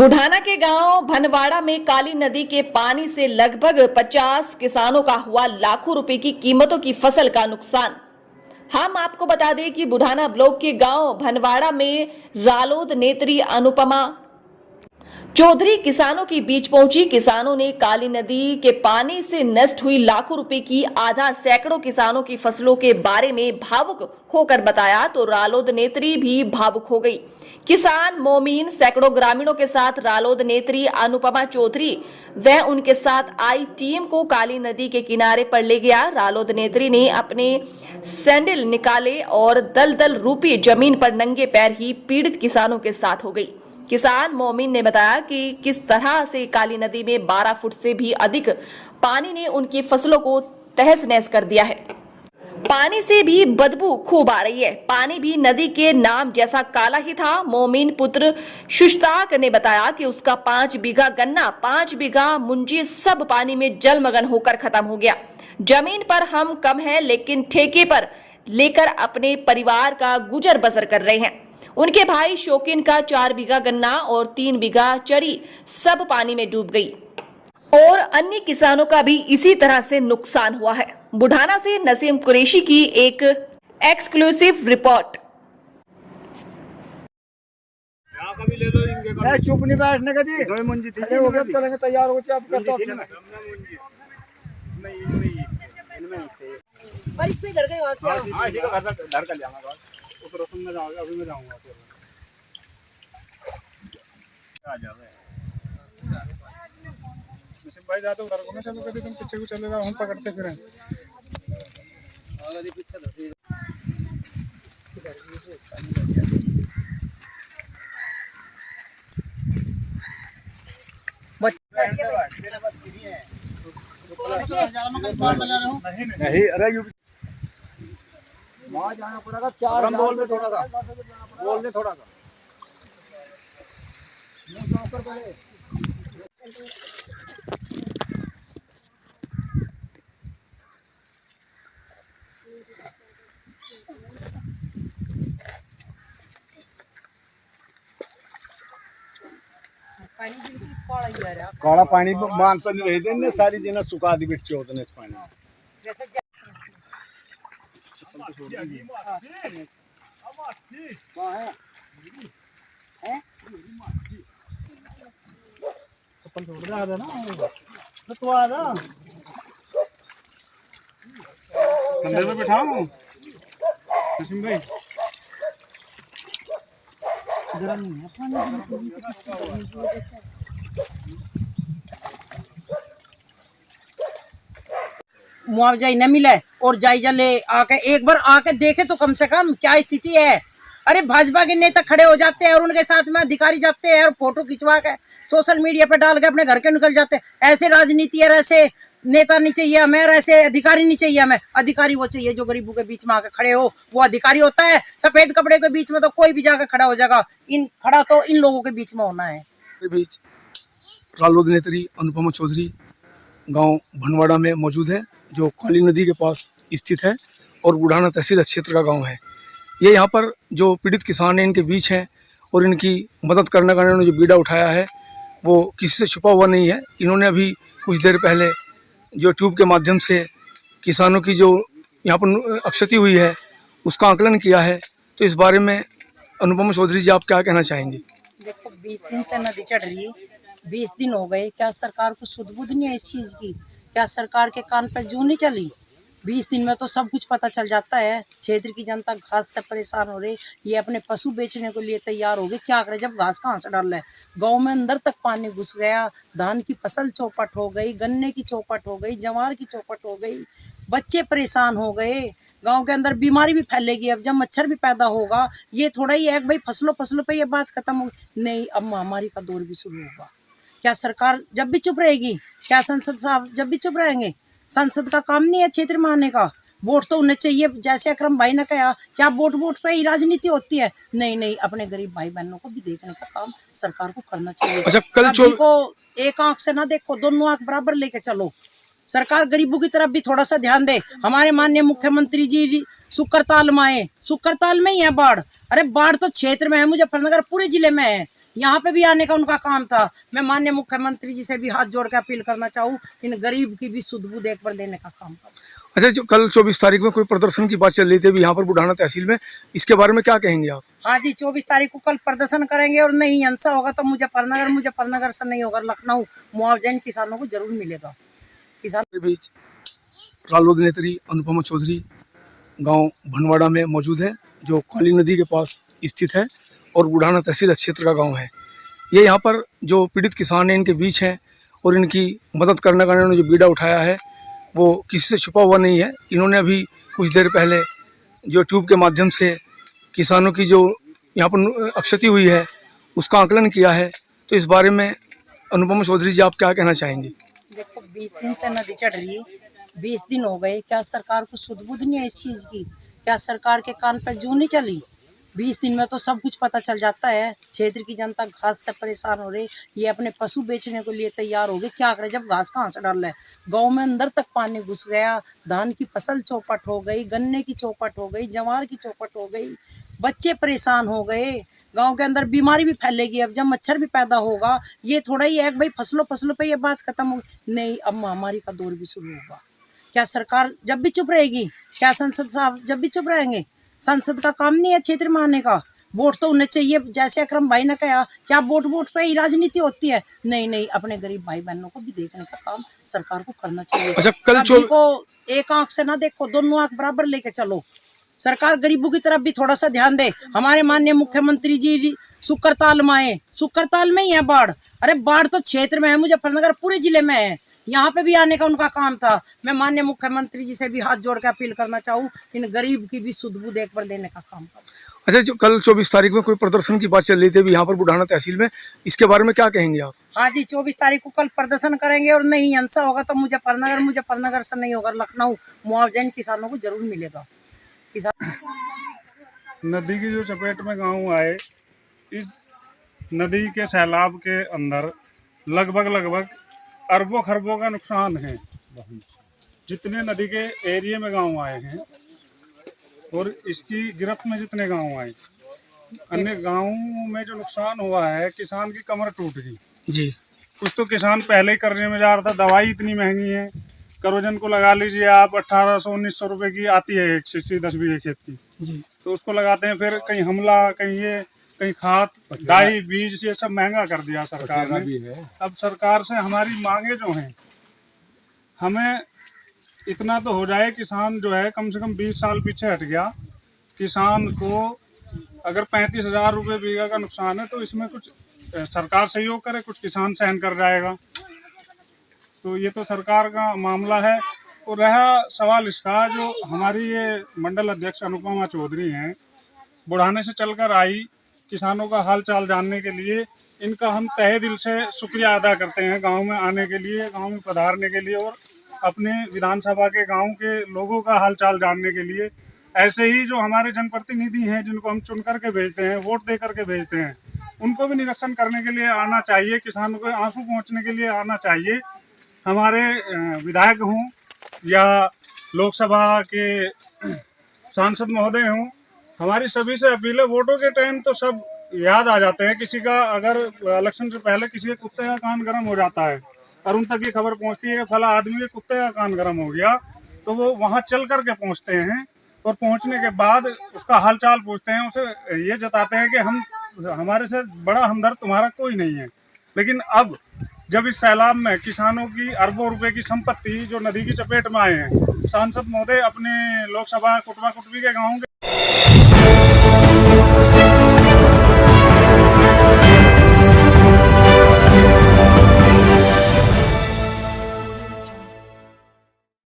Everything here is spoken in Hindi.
बुढ़ाना के गांव भनवाड़ा में काली नदी के पानी से लगभग 50 किसानों का हुआ लाखों रुपए की कीमतों की फसल का नुकसान। हम आपको बता दें कि बुढ़ाना ब्लॉक के गांव भनवाड़ा में रालोद नेत्री अनुपमा चौधरी किसानों के बीच पहुंची। किसानों ने काली नदी के पानी से नष्ट हुई लाखों रुपए की आधा सैकड़ों किसानों की फसलों के बारे में भावुक होकर बताया तो रालोद नेत्री भी भावुक हो गई। किसान मोमीन सैकड़ों ग्रामीणों के साथ रालोद नेत्री अनुपमा चौधरी व उनके साथ आई टीम को काली नदी के किनारे पर ले गया। रालोद नेत्री ने अपने सैंडल निकाले और दलदल रूपी जमीन पर नंगे पैर ही पीड़ित किसानों के साथ हो गई। किसान मोमिन ने बताया कि किस तरह से काली नदी में 12 फुट से भी अधिक पानी ने उनकी फसलों को तहस नहस कर दिया है। पानी से भी बदबू खूब आ रही है। पानी भी नदी के नाम जैसा काला ही था। मोमिन पुत्र शुश्ताक ने बताया कि उसका 5 बीघा गन्ना, 5 बीघा मुंजी सब पानी में जलमग्न होकर खत्म हो गया। जमीन पर हम कम है लेकिन ठेके पर लेकर अपने परिवार का गुजर बसर कर रहे हैं। उनके भाई शौकीन का 4 बीघा गन्ना और 3 बीघा चरी सब पानी में डूब गई और अन्य किसानों का भी इसी तरह से नुकसान हुआ है। बुढ़ाना से नसीम कुरैशी की एक एक्सक्लूसिव रिपोर्ट। चुप नहीं बैठने का जी, खड़े हो गए चलेंगे, तैयार हो जाए आप करते हो। पर इसमें घर के वासी हां इसी का घर का ले आऊंगा बस उस रसम में जाऊंगा, अभी मैं जाऊंगा फिर आ जावे नसीम भाई जाते घर को मैं चलो, कभी तुम पीछे को चलेगा, हम पकड़ते फिरें आगे पीछे धसी नहीं, अरे यू वहाँ जाना पड़ेगा। 4 बोल में थोड़ा सा बोल दे, थोड़ा सा काला पानी मानता नहीं रही ने सारी जना सुखा दी बिट चोत ने इस पानी अंदर में बैठाऊं नसीम भाई मुआवजा ही न मिले और जायजा ले आके एक बार आके देखे तो कम से कम क्या स्थिति है। अरे भाजपा के नेता खड़े हो जाते हैं और उनके साथ में अधिकारी जाते हैं और फोटो खिंचवा के सोशल मीडिया पे डाल के अपने घर के निकल जाते हैं। ऐसे राजनीति और ऐसे नेता नहीं चाहिए हमें, ऐसे अधिकारी नहीं चाहिए हमें। अधिकारी वो चाहिए जो गरीबों के बीच में आके खड़े हो, वो अधिकारी होता है। सफेद कपड़े के बीच में तो कोई भी जाकर खड़ा हो जाएगा, खड़ा तो इन लोगों के बीच में होना है। बीच रालोद नेत्री अनुपमा चौधरी गांव भनवाड़ा में मौजूद है, जो काली नदी के पास स्थित है और बुढ़ाना तहसील क्षेत्र का गांव है। ये यहाँ पर जो पीड़ित किसान हैं इनके बीच हैं और इनकी मदद करने का इन्होंने जो बीड़ा उठाया है वो किसी से छुपा हुआ नहीं है। इन्होंने अभी कुछ देर पहले जो ट्यूब के माध्यम से किसानों की जो यहाँ पर क्षति हुई है उसका आकलन किया है। तो इस बारे में अनुपमा चौधरी जी आप क्या कहना चाहेंगे? देखो 20 दिन से नदी चढ़ रही है, 20 दिन हो गए। क्या सरकार को सुध बुध नहीं है इस चीज की? क्या सरकार के कान पर जू नहीं चली? 20 दिन में तो सब कुछ पता चल जाता है। क्षेत्र की जनता घास से परेशान हो रही, ये अपने पशु बेचने को लिए तैयार हो गए। क्या करे जब घास कहाँ से डाल रहे? गाँव में अंदर तक पानी घुस गया, धान की फसल चौपट हो गई, गन्ने की चौपट हो गई, जवार की चौपट हो गई, बच्चे परेशान हो गए। गांव के अंदर बीमारी भी फैलेगी। अब जब मच्छर भी पैदा होगा, ये थोड़ा ही है भाई फसलों पे ये बात खत्म हो नहीं, अब महामारी का दौर भी शुरू होगा। क्या सरकार जब भी चुप रहेगी? क्या संसद साहब जब भी चुप रहेंगे? संसद का काम नहीं है क्षेत्र में आने का। वोट तो उन्हें चाहिए, जैसे अकरम भाई ने कहा क्या वोट पे ही राजनीति होती है? नहीं, अपने गरीब भाई बहनों को भी देखने का काम सरकार को करना चाहिए। अच्छा, कल सभी को एक आंख से ना देखो, दोनों आंख बराबर लेके चलो। सरकार गरीबों की तरफ भी थोड़ा सा ध्यान दे। हमारे माननीय मुख्यमंत्री जी सुकरताल में आए, सुकरताल में ही है बाढ़। अरे बाढ़ तो क्षेत्र में है, मुजफ्फरनगर पूरे जिले में है। यहाँ पे भी आने का उनका काम था। मैं माननीय मुख्यमंत्री जी से भी हाथ जोड़ के अपील करना चाहूँ, इन गरीब की भी सुध बुध एक बार देने का काम करें। अच्छा, जो कल 24 तारीख में कोई प्रदर्शन की बात चल रही थी अभी यहाँ पर बुढ़ाना तहसील में, इसके बारे में क्या कहेंगे आप? हाँ जी, 24 तारीख को कल प्रदर्शन करेंगे और नहीं हिंसा होगा तो मुजफ्फरनगर से नहीं होगा लखनऊ, मुआवजा इन किसानों को जरूर मिलेगा। किसान के बीच रालोद नेत्री अनुपमा चौधरी गांव भनवाड़ा में मौजूद है, जो काली नदी के पास स्थित है और बुढ़ाना तहसील क्षेत्र का गांव है। ये यहाँ पर जो पीड़ित किसान हैं इनके बीच हैं और इनकी मदद करने का इन्होंने जो बीड़ा उठाया है वो किसी से छुपा हुआ नहीं है। इन्होंने अभी कुछ देर पहले जो ट्यूब के माध्यम से किसानों की जो यहाँ पर क्षति हुई है उसका आकलन किया है। तो इस बारे में अनुपमा चौधरी जी आप क्या कहना चाहेंगे? देखो, 20 दिन से नदी चढ़ रही है, 20 दिन हो गए, क्या सरकार को सुध बुध नहीं है इस चीज की? क्या सरकार के कान पर जूं नहीं चली? 20 दिन में तो सब कुछ पता चल जाता है। क्षेत्र की जनता घास से परेशान हो रही, ये अपने पशु बेचने के लिए तैयार हो गए। क्या करे जब घास कहाँ से डाल रहे? गाँव में अंदर तक पानी घुस गया, धान की फसल चौपट हो गई, गन्ने की चौपट हो गई, जवार की चौपट हो गई, बच्चे परेशान हो गए। गांव के अंदर बीमारी भी फैलेगी, अब जब मच्छर भी पैदा होगा। ये थोड़ा ही है कि भाई फसलों पे ये बात खत्म हो नहीं, अब महामारी का दौर भी शुरू होगा। क्या सरकार जब भी चुप रहेगी? क्या संसद साहब जब भी चुप रहेंगे? संसद का काम नहीं है क्षेत्र में आने का। वोट तो उन्हें चाहिए, जैसे अकरम भाई ने कहा, क्या वोट पे ही राजनीति होती है? नहीं, अपने गरीब भाई बहनों को भी देखने का काम सरकार को करना चाहिए। अच्छा, कल सभी को एक आंख से ना देखो, दोनों आंख बराबर लेके चलो। सरकार गरीबों की तरफ भी थोड़ा सा ध्यान दे। हमारे माननीय मुख्यमंत्री जी सुकरताल में आए, सुकरताल में ही है बाढ़। अरे बाढ़ तो क्षेत्र में है, मुजफ्फरनगर पूरे जिले में है। यहाँ पे भी आने का उनका काम था। मैं माननीय मुख्यमंत्री जी से भी हाथ जोड़ के अपील करना चाहूँ, इन गरीब की भी सुध बुध एक बार देने का काम करें। अच्छा, जो कल 24 तारीख में कोई प्रदर्शन की बात चल रही थी अभी यहाँ पर बुढ़ाना तहसील में, इसके बारे में क्या कहेंगे आप? हाँ जी, 24 तारीख को कल प्रदर्शन करेंगे और नहीं हिंसा होगा तो मुजफ्फरनगर से नहीं होगा लखनऊ, मुआवजा इन किसानों को जरूर मिलेगा। नदी की जो चपेट में गांव आए, इस नदी के सैलाब के अंदर लगभग अरबों खरबों का नुकसान है। जितने नदी के एरिया में गांव आए हैं और इसकी गिरफ्त में जितने गांव आए, अन्य गांवों में जो नुकसान हुआ है, किसान की कमर टूट गई जी। कुछ तो किसान पहले ही करने में जा रहा था। दवाई इतनी महंगी है, करोजन को लगा लीजिए आप, 1800-1900 रुपए की आती है एक शीशी 10 बीघे खेत की जी। तो उसको लगाते हैं, फिर कहीं हमला, कहीं खाद, डाई, बीज, ये सब महंगा कर दिया सरकार ने। अब सरकार से हमारी मांगे जो हैं, हमें इतना तो हो जाए, किसान जो है कम से कम 20 साल पीछे हट गया। किसान को अगर 35,000 रुपये बीघा का नुकसान है तो इसमें कुछ सरकार सहयोग करे, कुछ किसान सहन कर जाएगा। तो ये तो सरकार का मामला है। और रहा सवाल इसका, जो हमारी ये मंडल अध्यक्ष अनुपमा चौधरी हैं, बुढ़ाने से चलकर आई किसानों का हाल चाल जानने के लिए, इनका हम तहे दिल से शुक्रिया अदा करते हैं गांव में आने के लिए, गांव में पधारने के लिए और अपने विधानसभा के गांव के लोगों का हाल चाल जानने के लिए। ऐसे ही जो हमारे जनप्रतिनिधि हैं, जिनको हम चुन करके भेजते हैं, वोट दे करके भेजते हैं, उनको भी निरीक्षण करने के लिए आना चाहिए, किसानों को आंसू पहुँचने के लिए आना चाहिए। हमारे विधायक हों या लोकसभा के सांसद महोदय हों, हमारी सभी से अपील है, वोटों के टाइम तो सब याद आ जाते हैं। किसी का अगर इलेक्शन से पहले किसी के कुत्ते का कान गर्म हो जाता है और उन तक ये खबर पहुंचती है कि फला आदमी के कुत्ते का कान गर्म हो गया, तो वो वहां चल करके पहुंचते हैं और पहुंचने के बाद उसका हालचाल पूछते हैं, उसे ये जताते हैं कि हमारे से बड़ा हमदर्द तुम्हारा कोई नहीं है। लेकिन अब जब इस सैलाब में किसानों की अरबों रुपए की संपत्ति जो नदी की चपेट में आए हैं, सांसद महोदय अपने लोकसभा कुटवा कुटवी के गाँव